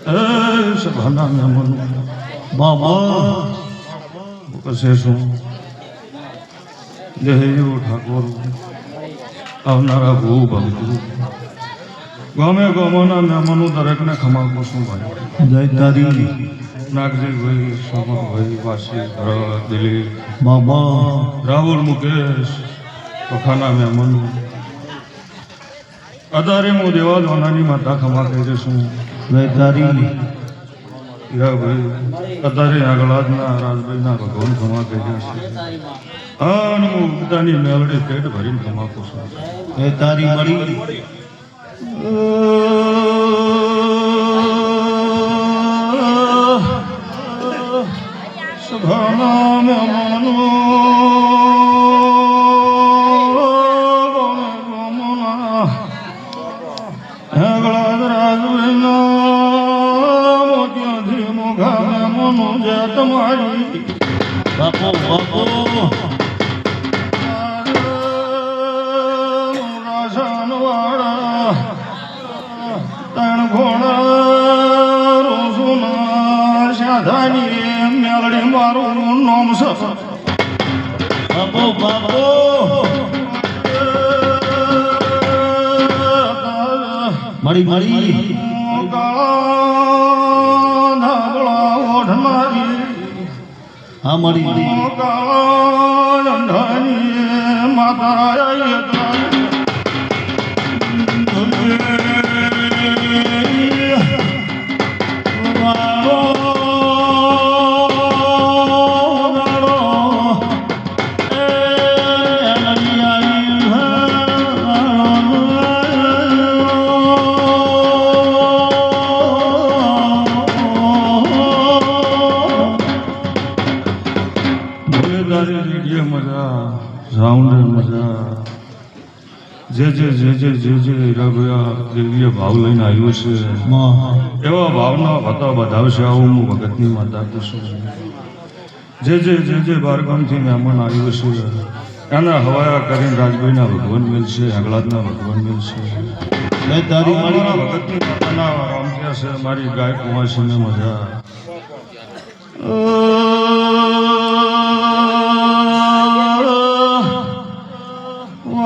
સભાના મહેમાનો બાબા કશે શું દેહયો ઠાકોર આવનારા ભૂ ભક્તો ગામે ગામના મહેમાનો દરેકને ખમા પૂછું ભાઈ જય તારી નાગજીભાઈ સમરભાઈ વાસી ભરત દિલીપ બાબા રાહુલ મુકેશ પખાના મહેમાનો અધારે હું દેવા જોનાની માતા ખમા કહી છું જય તારી હીરાભાઈ અધારે આગળના રાજભાઈના ભગવાન ખમા કહી છે અને હું ઉગતાની મેલડી પેટ ભરીને ખમા પૂછું જય તારી મળી સભાના મહેમાનો તમારી બાપો બાપો રાજાનવાળા તણ ઘોડા રોસુના સાધાની મેલડી મારું નામ છે બાપો બાપો મળી મળી હા મળી માતા જે ભાવ લઈને આવ્યો છે એવા ભાવના હતા બધાવશે આવું હું ભગતની માતા પૂછું જે બારગામથી મહેમાન આવ્યું છે એના હવાયા કરીને રાજભાઈના ભગવાન મેલશે આંગળાદના ભગવાન મેલશે તારી મારા ભગતની માતાના રામ થયા છે મારી ગાય કુંવાસીને મજા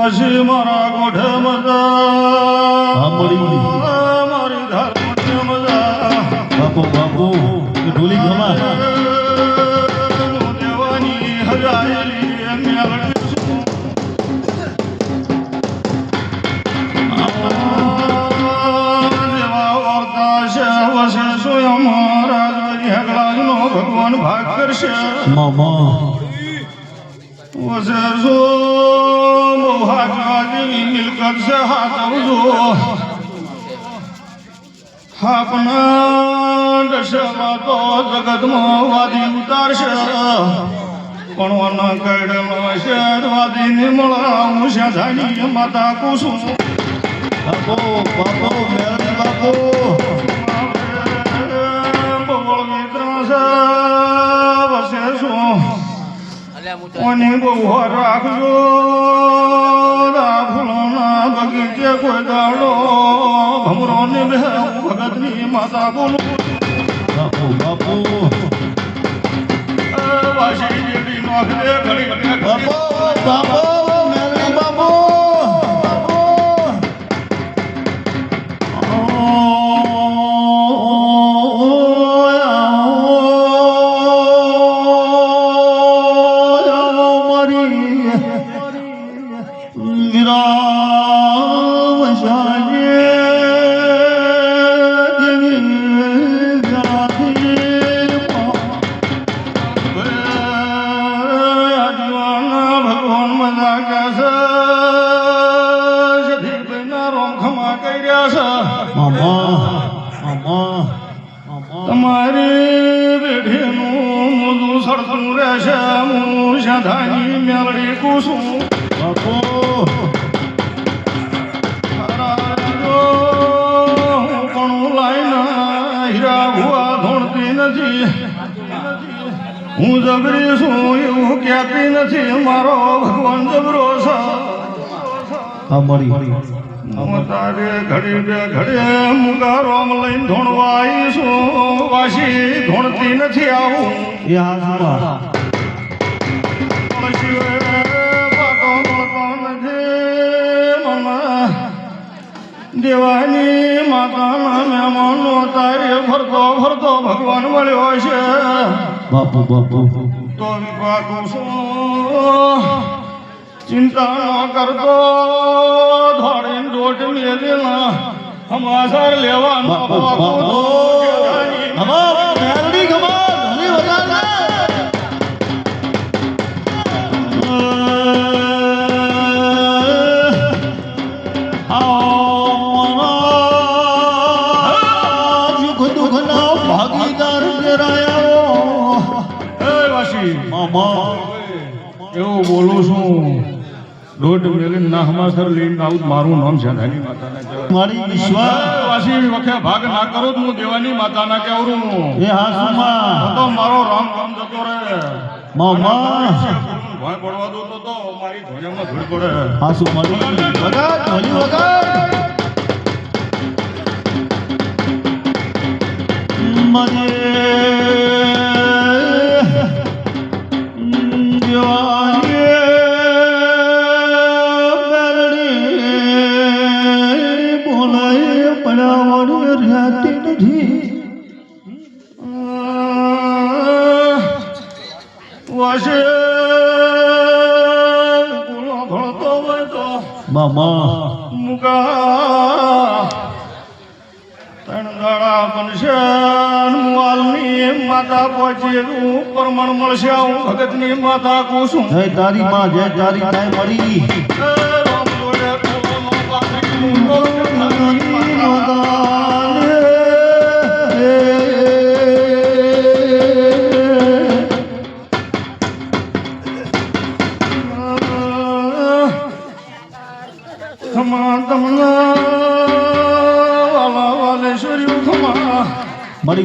વાસી મારા ગોઠે મજા મારી ધાર ગોઠે મજા બાપો બાપો ઢોલી ગમા દેવાની હજારેલી મેલડી જેવા વાર્તા છે વસે સ્વયં રાજવારી હગલાજનો ભગવાન ભાગ કરશે મામા વસે સો ભાગવાની મિલકત છે હાથવજો આપના દશમાં તો જગતમાં વાદી ઉતારશે પણ વના કડમાં શેરવાદીને મળાવું છે ધાની માતા કુસુમ બાપો બાપો મેલડી બાપો બોલ મિત્ર છે વસે શું અને બહુ રાખજો ફૂલોના બગીચે કોઈ દાડો ભમરો ને બે ભગતની માતા બોલું બાપુ બાપુ વાસી જેડી નોખે ઘડી બાપો બાપો મેલડી બાપો તમારી બેઠીનું મોદું સડતું રહેશે હું શાધાની મેલડી કુસું બાપો હું પણ લાઈને હીરા ભુવા ધોણતી નથી હું જબરી છું એવું કહેતી નથી મારો ભગવાન જબરો છે હા મળી હું તારે ઘડી બે ઘડે મુગા રોમ લઈને ધોણવા આવીશું વાસી ધોણતી નથી આવું એ હાસુમા દેવાની માતાના મહેમાનો તારે ફરતો ફરતો ભગવાન મળ્યો છે બાપુ બાપુ તો વિભાગું છું ચિંતા ન કરતો ધોડીને દોટ મેલેલા સમાચાર લેવાનો ભાગીદાર ફેરાયો મામા એવું બોલું છું દોઢ મેલીને ના હમાસર લઈને આવું મારું નામ છે ધની માતાના મારી વિશ્વાસી વખતે ભાગ ના કરો તો હું દેવાની માતાના કેવરું એ હાસુમા તો મારો રામ રામ જતો રહે મામા ભય પડવા દો તો મારી ધોળિયામાં ધૂળ પડે હાસુ મારી વગર ધોલી વગર મને મામા મુકા ત્રણ દાડા બનશે મુવાલની માતા પહોંચી પ્રમાણ મળશે હું ભગતની માતા કુસુમ જય તારી માં જય તારી તાય મળી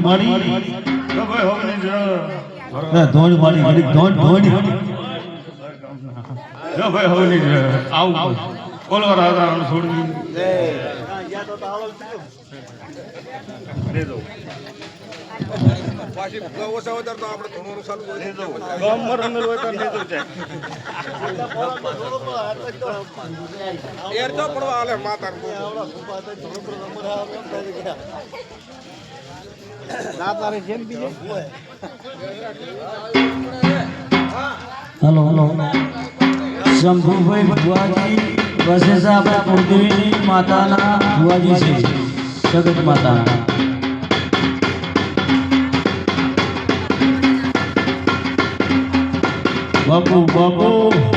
મારી મારી ધોણ મારી મારી ધોણ ધોણ ભાઈ હવે નહીં આવું બોલો રાધા છોડી હલો હલો શંભુભાઈ ભુવાજી વસેસા આપણા કુળદેવીની માતાના ભુવાજી છે જગત માતાના બાપુ બાપુ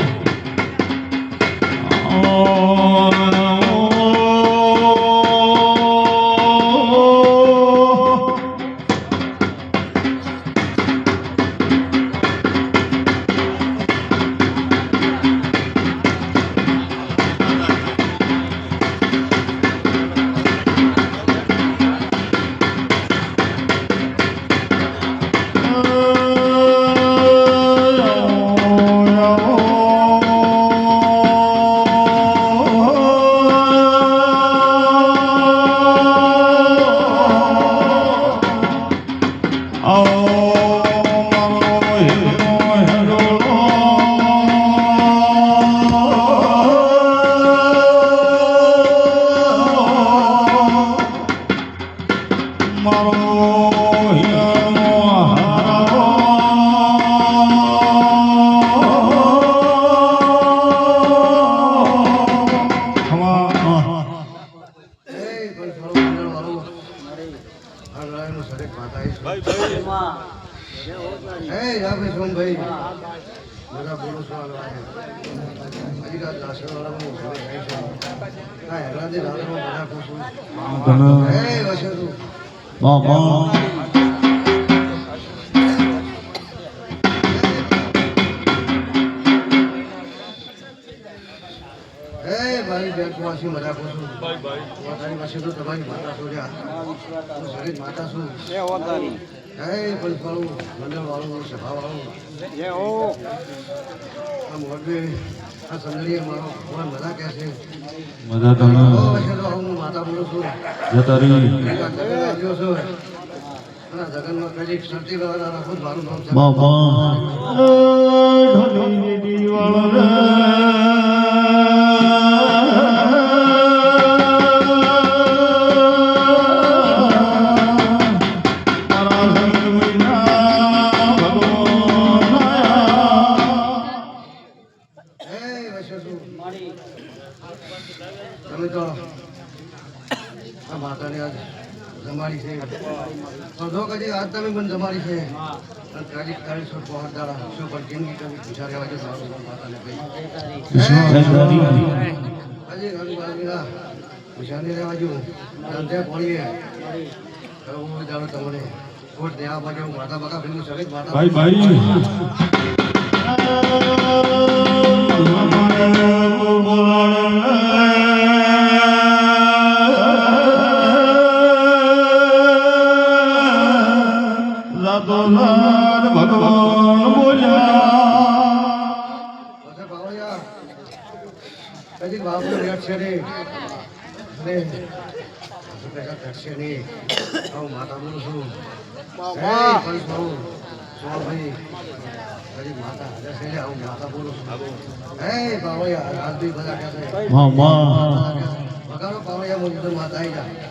મારી બેન કુવાસી મજા કરું છું તારી પાસે તો તમારી માતા છોડ્યા હું શરીર માતા છું મંડળ વાળું સભા વાળું આમ વડે આ સંદડીએ મારો ભગવાન બધા કહે છે મજા તને તો પછી તો હું માતા બોલું છું જતા રહી જગન આવ્યો છું અને જગનમાં કદી શક્તિ વાળા રાખું મારું નામ છે બાબા ઢોલી દીવાળા તમે તો આ માતાને આજ જમાડી છે અડધો કદી આજ તમે મને જમાડી છે અને તારીખ 450 દાડા શું પણ જિંદગી તમે પૂછા રહેવા જો મારું માતાને કહી હજી ઘણી બાજુના પૂછાની રહેવા જો ધંધે પોણીએ હું જાણો તમને કોટ દેવા માટે હું માતા બકા ભેગું સગત માતા ભાઈ ભાઈ ભગવાન બોલ્યા પછી બાવળિયા કદી બાપનો રેટ છે રે અને પૈસા ઘટશે નહીં હું માતા બોલું છું ભાઈ કદી માતા હાજર છે ને હું માતા બોલું છું હે બાવળિયા રાજભાઈ બધા કહે છે વગાડો બાવળિયા મુજબ તો માતા આવી જા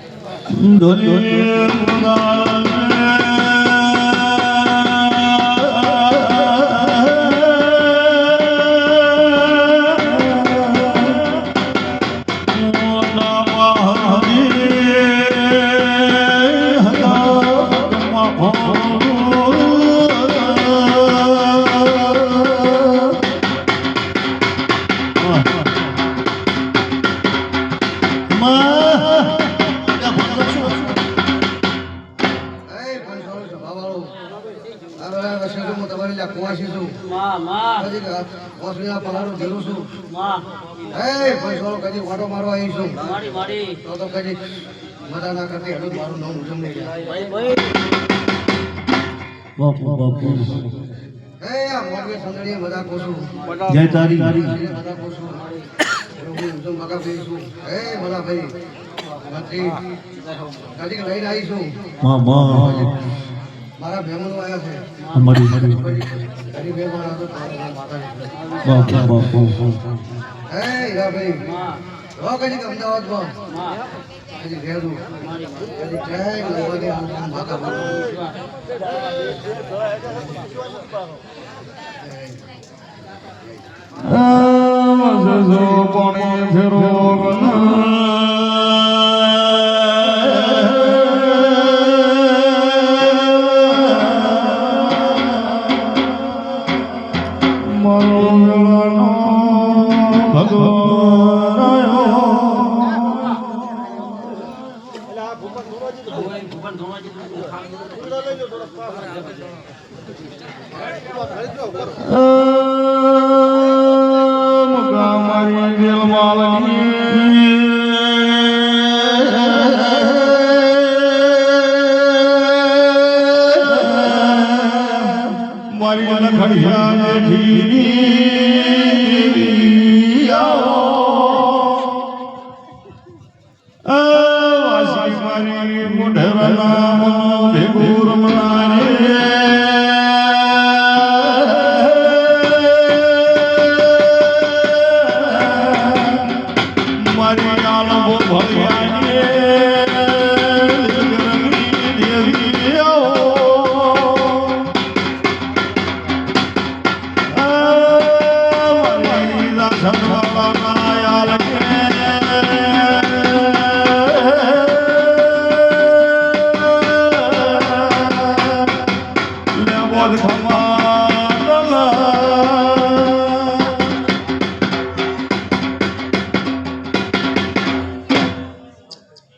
જય તારી મારા મહેમાનો આવ્યા છે અમારી ઘણી મહેમાન હતો માતા હે હીરાભાઈ રહો કદી અમદાવાદમાં કદી ઘેરું કદી ક્યાંય લાવવાની માતા પાણી ફેરો મારી દિલ મારી લખડિયા જેઠી વાસી મારી મુઢરના ભેગુર મારી આલમો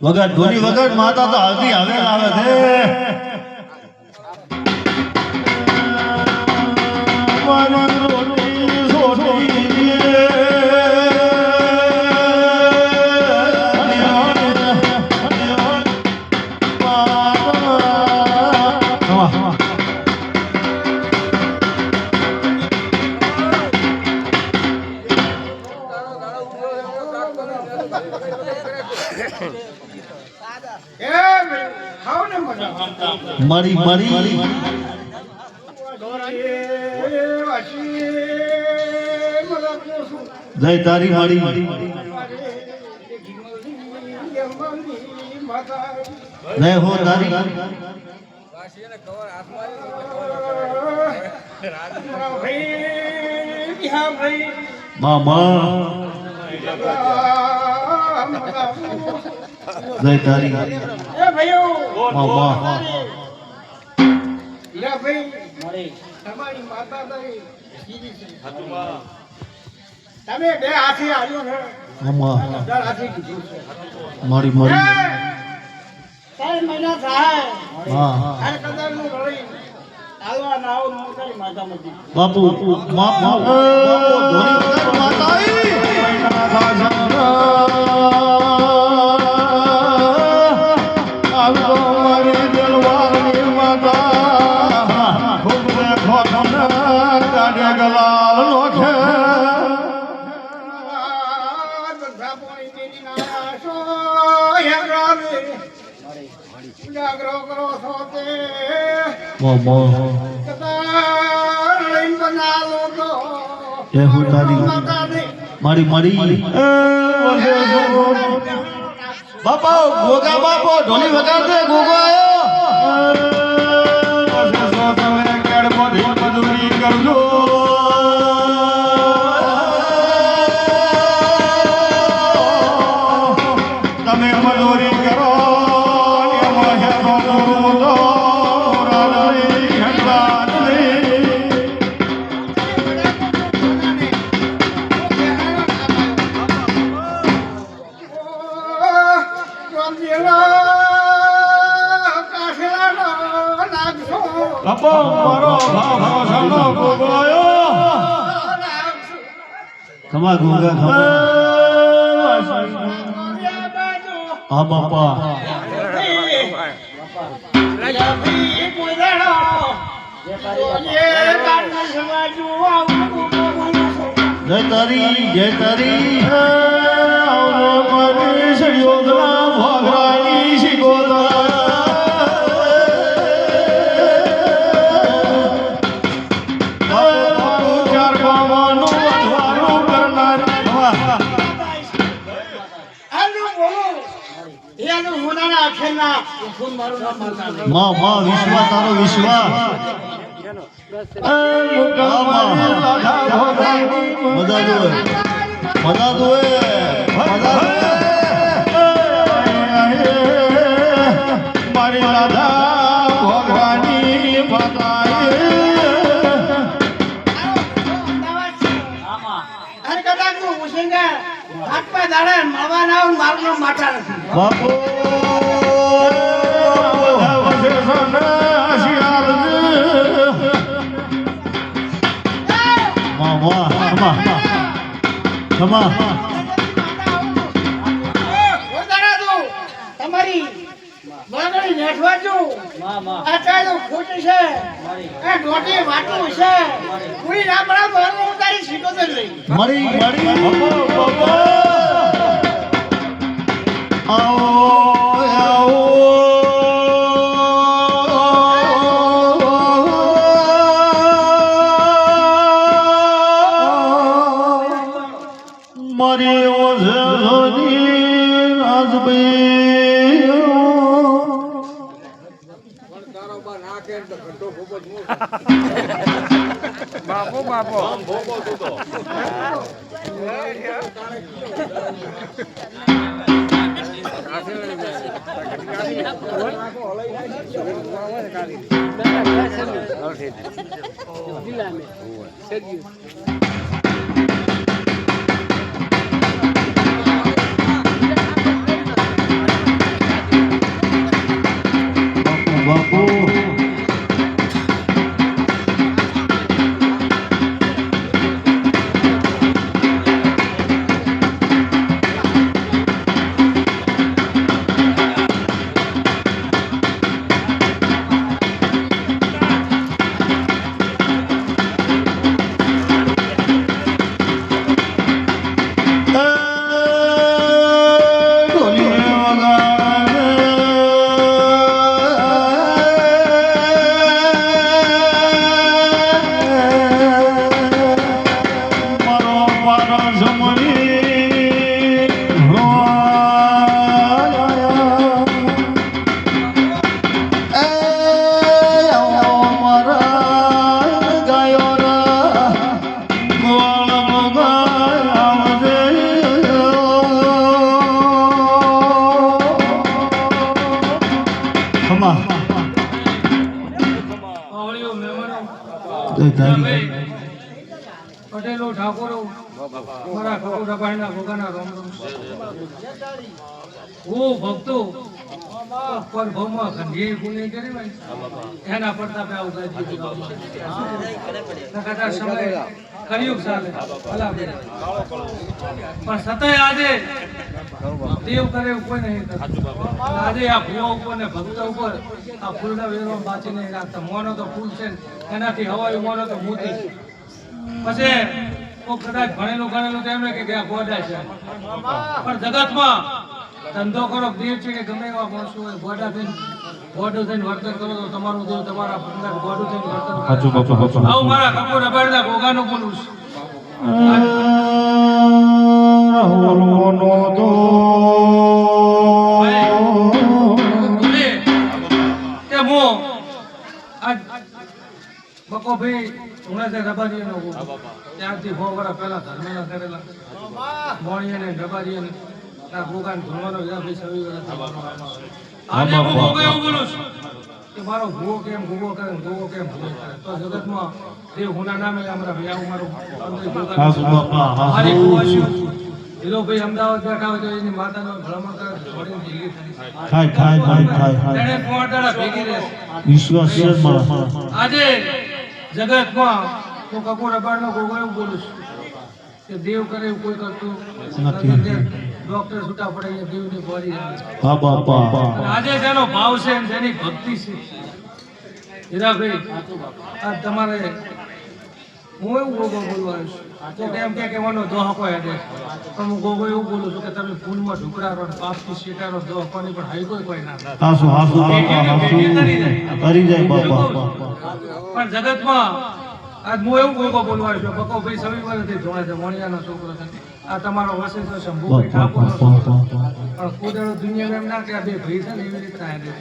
વગર ધોની વગર માતા તો હલ્દી હવે આવે છે મારી રોટી સોટી મારી મારી જય તારી મારી જય હો તારી મામા જય તારી મામા તમારી માતા તમે બે હાથે આવ્યો છે મામા હાથે કીધું છે મારી મારી 3 મહિના થાય હા આ કદાચ નું રળી આલવા ના આવો મોટાની માતા મતી બાપુ બાપુ ધોની વગર માતા આવતો મારી દિલવારની માતા ખૂબ દેખો તમને કાઢે ગલાલ નોખે જાગરો કરો છો તે મામા કદાચ લઈને બનાવો તો જય હો તારી મારી મારી બાપા ગોગા બાપો ઢોલી વગાડતે ગોગો આયો તમે કેડમાંથી મજૂરી કરજો તમે મજૂરી કરો એમાં હેનો તો રાણી હંગાતની બાપો મારો ભાવ સાનો ગોગોયો ખમા ગોગા ખમા હા બાપા જય તારી આવરે મારી સયોગરા ભોગરાની શિકોદરા ચાર ગાવાનું અઠવાનું કરનાર માં માં વિશ્વા તારો વિશ્વા મજા દોએ મજા દોએ મારી રાધા ભગવાની માતાએ બાપુ ખમા તમારી બગડી નેઠવા છું આચાર્ય ખોટી છે એ ડોટી વાટું છે પૂરી રામડા બહાર ઉતારી સીધો જ લઈ મારી મારી આવો આવો મારી ઓઝની રાજભાઈ બાપો બાપો બાપુ એ તારી પટેલો ઠાકોરો મારા કપૂરભાઈના ભોગાના રામ રામ ઓ ભક્તો પર ભવમાં ગંભીર પુણ્ય કરી ભાઈ એના પ્રતાપે આવું ગાજી નકટા સમય કળિયુગ ચાલે ભલા બે પણ સતાય આજે દેવ કરે એવું કોઈ નહીં કરતું. આજે આ ભૂવા ઉપર ને ભક્ત ઉપર આ ફૂલના વેરો બાચી નહીં રાખતા. મોનો તો ફૂલ છે ને, એનાથી હવાયું મોનો તો મોતી છે. પછી કોઈ કદાચ ભણેલું તો એમ કે આ ગોડા છે, પણ જગતમાં ધંધો કરો દેવ છે કે ગમે એવા માણસો હોય ગોડા થઈને ગોડું થઈને વર્તન કરો તો તમારું દેવ તમારા અંદર ગોડું થઈને વર્તન કરે. સાચું બાપા આવું મારા કપૂર અબાડના ભોગાનું બોલું છું. બોલે કે મો આજ બકો ભાઈ હમણાં જે રબારીઓનો હું ત્યારથી 6 વર્ષ પહેલા ધર્મેલા કરેલા મોણીએ ને રબારીએ ના ભોગાન ધોવાનો ભાઈ 26 વર્ષ આજે હું ભોગો એવું બોલું છું કે મારો ભૂવો કેમ ભૂવો કરે ને ભૂવો કેમ ભૂવો કરે તો જગતમાં દેવ હુના નામે અમારા ભાઈ આવું મારું અંદર ભોગાન મારી કુવાસીઓ છું. હીરોભાઈ અમદાવાદ બેઠા હોય તો એની માતાનો ભલામણ કરે છોડીને દિલ્હી થાય થાય તેને પોટાડા ભેગી રહેશે. વિશ્વાસ છે મારા આજે જગતમાં હું કપૂર અબાડનો ભોગો એવું બોલું છું કે દેવ કરે એવું કોઈ કરતું નથી. ડોક્ટર છૂટા પડે એ દેવની બોડી આવે. હા બાપા અને આજે જેનો ભાવ છે અને જેની ભક્તિ છે હીરાભાઈ આ તમારે હું એવું ગોગો બોલવા આવ્યો છું તો એમ કે કહેવાનો દોહકો હેડે પણ હું ગોગો એવું બોલું છું કે તમે ફૂલમાં ઢુકડારો ને પાપથી શેટારો દોહકોની પણ હાઈ કોઈ ના થાય. હાસુ બાપા હાસુ કરી જાય બાપા પણ જગતમાં આજ હું એવું ગોગો બોલવા આવ્યો છું બકો ભાઈ સવિવારથી જોડે છે મોણિયાનો છોકરો છે આ તમારો વસે છે શંભુભાઈ ઠાકોરનો છોકરો પણ કુદરત દુનિયા એમ ના કે આ બે ભાઈ છે ને એવી રીતના હેડે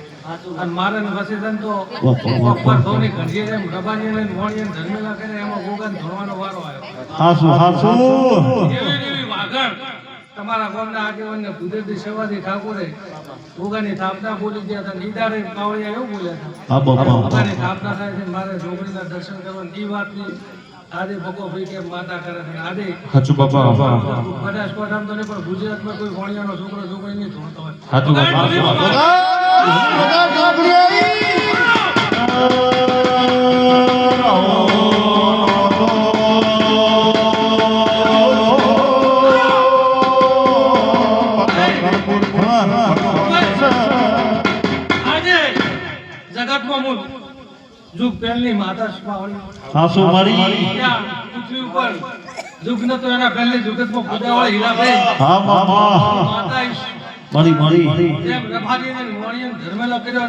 અને મારે ને વસે છે ને તો પપ્પા ધોની ઘડીએ એમ રબાની ને મોણીએ ધર્મેલા કરે એમાં ગોગાને ધોવાનો વારો આવ્યો. હાસુ એવી વાગણ તમારા ગામના આગેવાનને કુદરતી સેવાથી ઠાકોરે ગોગાની સ્થાપના બોલી ગયા હતા. નીદારે કાવળિયા એવું બોલ્યા હતા હા બાપા ભગવાનની સ્થાપના થાય છે મારે જોગણીના દર્શન કરવાની એ વાતની આજે ભગો ભાઈ કેમ માતા કરે છે આજે સાચું બાપા કદાચ કોટામ તો નહીં પણ ગુજરાતમાં કોઈ ભણિયાનો છોકરો છોકરી નહીં ધોતો હોય. સાચું બાપા આજે જગતમાં હું જુગ પહેલની માતા સ્વાળી હાસુ મારી ત્યાં પૃથ્વી ઉપર જુગ ન તો એના પહેલી જુગતમાં પૂજાવાળી હીરાભાઈ હા બાપા માતા ઈશ. મારી જેમ રભાજીને મોણીએ ધર્મેલા કર્યો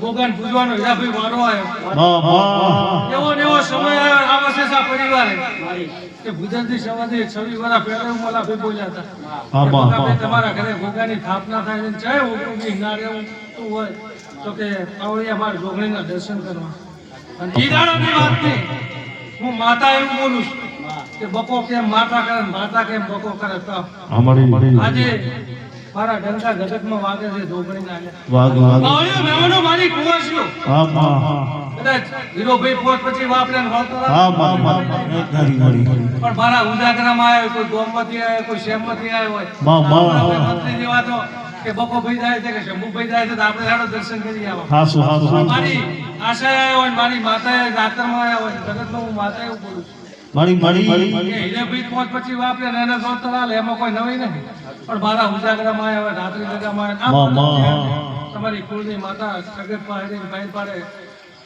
ભોગાન પૂજવાનો હીરાભાઈ વારો આવ્યો. બાપા એવો ને એવો સમય આવ્યો આ વસેસા પરિવારે કે ગુજરાતી સમાજે 26 વર્ષ પહેલા મોલા ભાઈ બોલ્યા હતા હા, કે બા, ભોગાભાઈ બા. તમારા ઘરે ભોગાની સ્થાપના થાય છે ચાહે ઉગી ના રહેવું તું હોય તો કે પાવળિયા માર જોગણીના દર્શન કરવા. અને ઈ દાડાની વાત નહીં હું માતા એવું બોલું છું કે બકો કેમ માતા કરે ને માતા કેમ બકો કરે તો અમારી આજે મારા ડંકા જગતમાં વાગે છે જોગણીના વાગ પાવળિયો મહેમાનો મારી કુવાસીઓ હા બાપા કદાચ હીરોભાઈ પોત પછી વાપરે ને વળતો રહે. હા બાપા મારી પણ મારા ઉજાગરામાં આવ્યો કોઈ ગોમતી આવ્યો કોઈ શેમતી આવ્યો હોય બાપા આપણે મંત્રી જેવા તો કે બકો ભાઈ જાય છે કે શંભુભાઈ જાય છે તો આપણે સારું દર્શન કરી આવો. હાસુ પણ મારી આશા આવ્યો હોય ને મારી માતાએ જાતરમાં આવ્યા હોય જગતમાં હું માતા એવું બોલું છું મારી કે હીરેભાઈ પોત પછી વાપરે ને એને જોત હાલે એમાં કોઈ નવી નથી પણ મારા ઉજાગરામાં આવ્યા હોય રાત્રિ જગામાં આવ્યા તમારી કુળની માતા સગત પાડે પાડ પાડે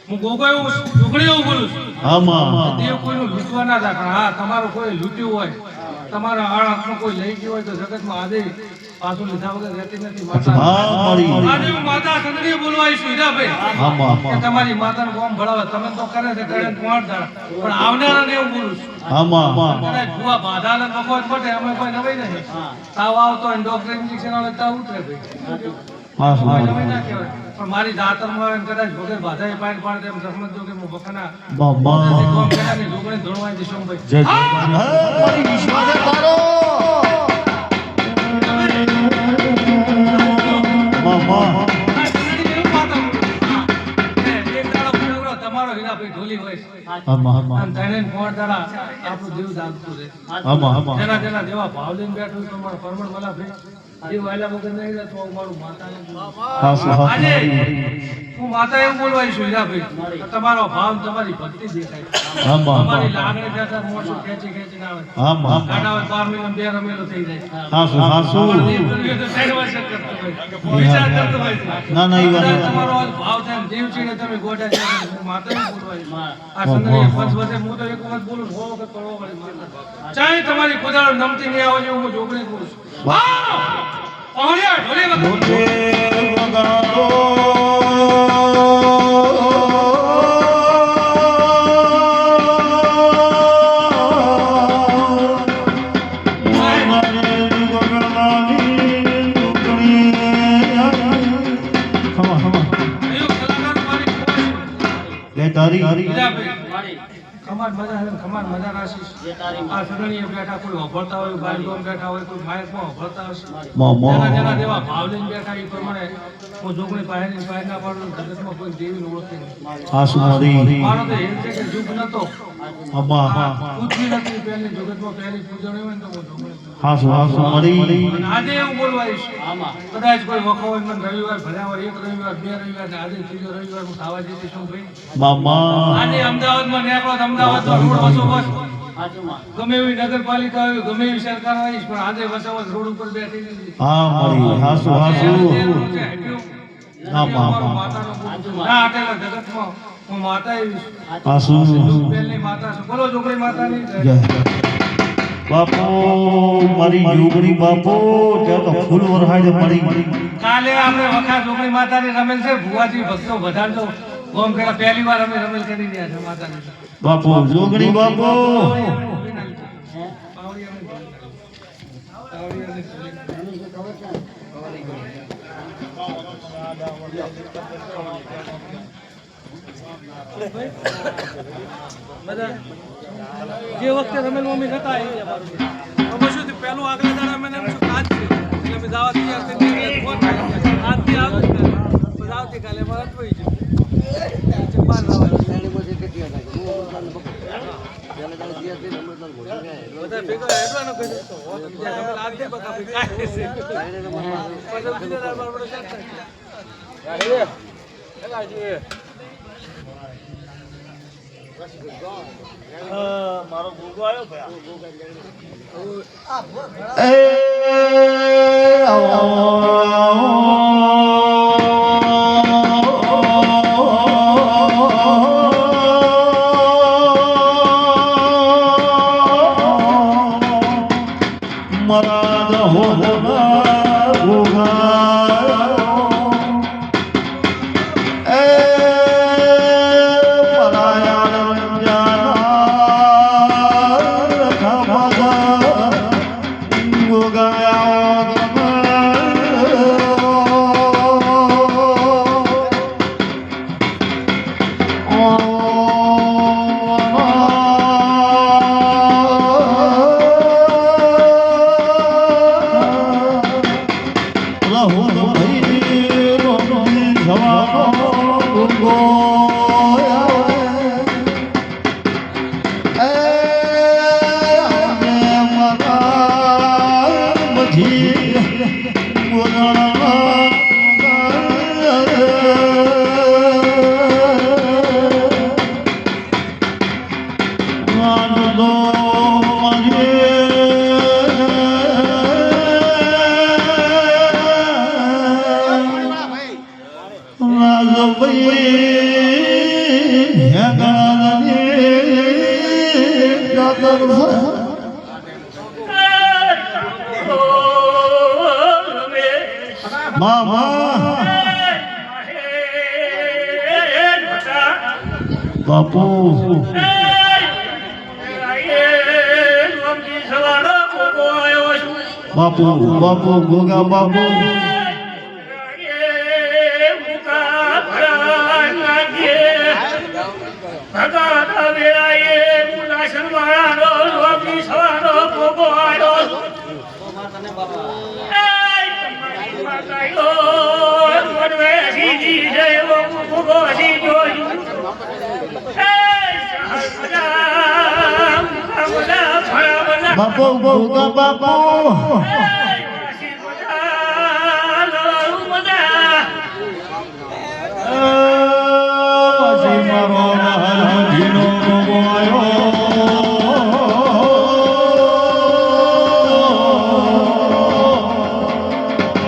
હું ગોગો એવું ઢોકળી એવું બોલું છું હા માં દેવ કોઈનું લૂંટવા ના થાય પણ હા તમારું કોઈ લૂંટ્યું હોય તમારા આળખનું કોઈ લઈ ગયું હોય તો જગતમાં આજે પાછું લીધા વગર રહેતી નથી માતા. હા મારી આજે હું માતા સંદડીએ બોલવા આવીશું હીરાભાઈ હા કે માં તમારી માતાનું કોમ ભળાવે તમે તો કરે છે કરે ને કોણ દાડા પણ આવનારાને એવું બોલું છું હા માં કદાચ ભૂવા બાધાને મફત પડે અમે કોઈ નવાઈ નહીં તાવ આવતો હોય ડોક્ટર ઇન્જેક્શન આવે તાવ ઉતરે ભાઈ હાસુ કોઈ નવાઈ ના કહેવાય પણ મારી જાતરમાં આવે ને કદાચ વગર બાધાએ પાડ પાડે એમ સમજજો કે હું બખાના બાપા કોમ કર્યાની જોગણી ધોળવાઈ જઈશું ભાઈ. જય મારી વિશ્વાસ તારો મામા તમારો હીરાભાઈ ઢોલી હોય છે. આમાં અને આમાં તેને ફોન દાડા આપણું દેવ જાગતું રહે. આમાં આમાં જેના જેના જેવા ભાવ લઈને બેઠું હોય તમારો પરમણ વાલા ભાઈ એ વાયલા વગર નહીં રહે તો મારું માતાને હાસુ હાસુ આજે મારી હું માતા એવું બોલવા છું હીરાભાઈ કે તમારો ભાવ તમારી ભક્તિ દેખાય. આમાં તમારી આમાં લાગણી થતા મોટું ખેંચી ખેંચીને આવે. આમાં ગાડા હોય 12 મહિના 2 રમેલો થઈ જાય. હાસુ હાસુ તમારો દેવ કર્યો તો 6 વર્ષ કરતો હોય. વિચાર કરતો હોય. ના ના એ વાત કદાચ તમારો આ ભાવ થાય ને દેવ ચીડે તમે ગોડા છે હું માતા એવું બોલવા છું. આ સંદર્ભે પંચ વધે હું તો એક વખત બોલું 100 વખત પડવો પડે માતા. ચાહે તમારી ખુદાનો નમતી નહીં આવે હું જોગણી બોલું છું. પહોળિયા ઢોલી વગર તારી ખમાર મજા હે ખમાર મજા રાશિસ આ સગણીએ બેઠા કોઈ હોભળતા હોય બાર ગોમ બેઠા હોય કોઈ માયકમાં હોભળતા હશે જેના જેના દેવા ભાવ લઈને બેઠા એ પ્રમાણે હું જોગણી પાહેની પાહેના પાડું જગતમાં કોઈ દેવીને ઓળખે નહીં. હાસુ મારી મારો તો એમ છે કે યુગ નતો આમાં પૃથ્વી નથી પહેલી જગતમાં પહેલી પૂજણી હોય ને તો હું જોગણી કરું. હાસુ હાસુ મારી અને આજે એવું બોલવા આવીશ કદાચ કોઈ વખો હોય મને રવિવાર ભર્યા હોય 1 રવિવાર 2 રવિવાર ને આજે 3જો રવિવાર હું ખાવા જઈશ છું ભાઈ મામા આજે અમદાવાદમાં નીકળો તો અમદાવાદમાં રોડ વસોવસ ગમે એવી નગરપાલિકા હોય ગમે એવી સરકાર હોય પણ આજે વસોવસ રોડ ઉપર બેઠી નથી. હા મારી હાસુ હાસુ માતાનો ના આટેલા જગતમાં હું માતા એવી છું. હાસુ પહેલી માતા છું. બોલો છોકરી માતાની જય. બાપો મારી જોગણી બાપો ત્યાં તો ફૂલ વરહાડે મળી કાલે આપણે વખા છોકરી માતાની રમેલ છે ભુવાજી ભક્તો વધારજો ઓમ પેલા પહેલી વાર અમે રમેલ કરી રહ્યા છે માતાની. બાપો જોગણી બાપો જે વખતે રમેલ મમ્મી નતા અમે શું થયું પહેલું આગળ દાડા મને એમ શું આજ છે એટલે અમે જવા તૈયાર થઈ ફોન આજથી આવું આવતીકાલે અમારે અટવાઈ ગયું બાર બધા ભેગા હેડવાનો કીધું આજ દે બકા કાંઈ છે પછી બીજા દરબાર પર મારો ભૂગો આવ્યો મરાદ હો બાપુ બાપુ બાપુ ગોગા બાપુ બાપુ ગોગા બાપુ પછી મારો મહારાજીનો રોગો આવ્યો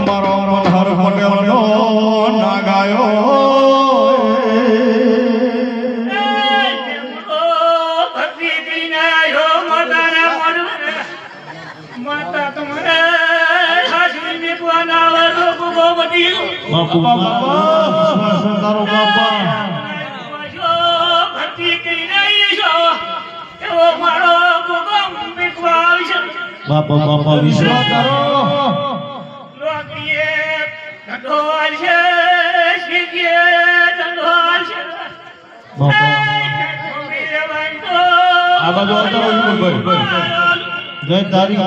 મારો મનહર પટેલનો નાગાયો બાપુ બાપા તારો બાપા બાપા બાપા વિશ્વાસ કરો બાપા આ બાજુ આવતા રહો ભાઈ જય તારી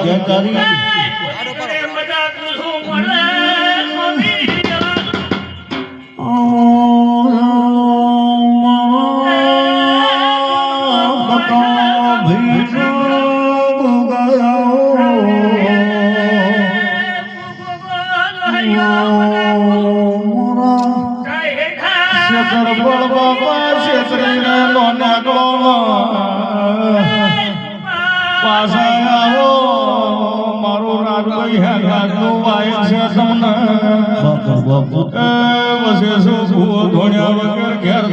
મારો રાજભાઈ હે રાજનું વાય છે તમને બાપુ બાપુ વસે શું ધોણ્યા વગર ઘેર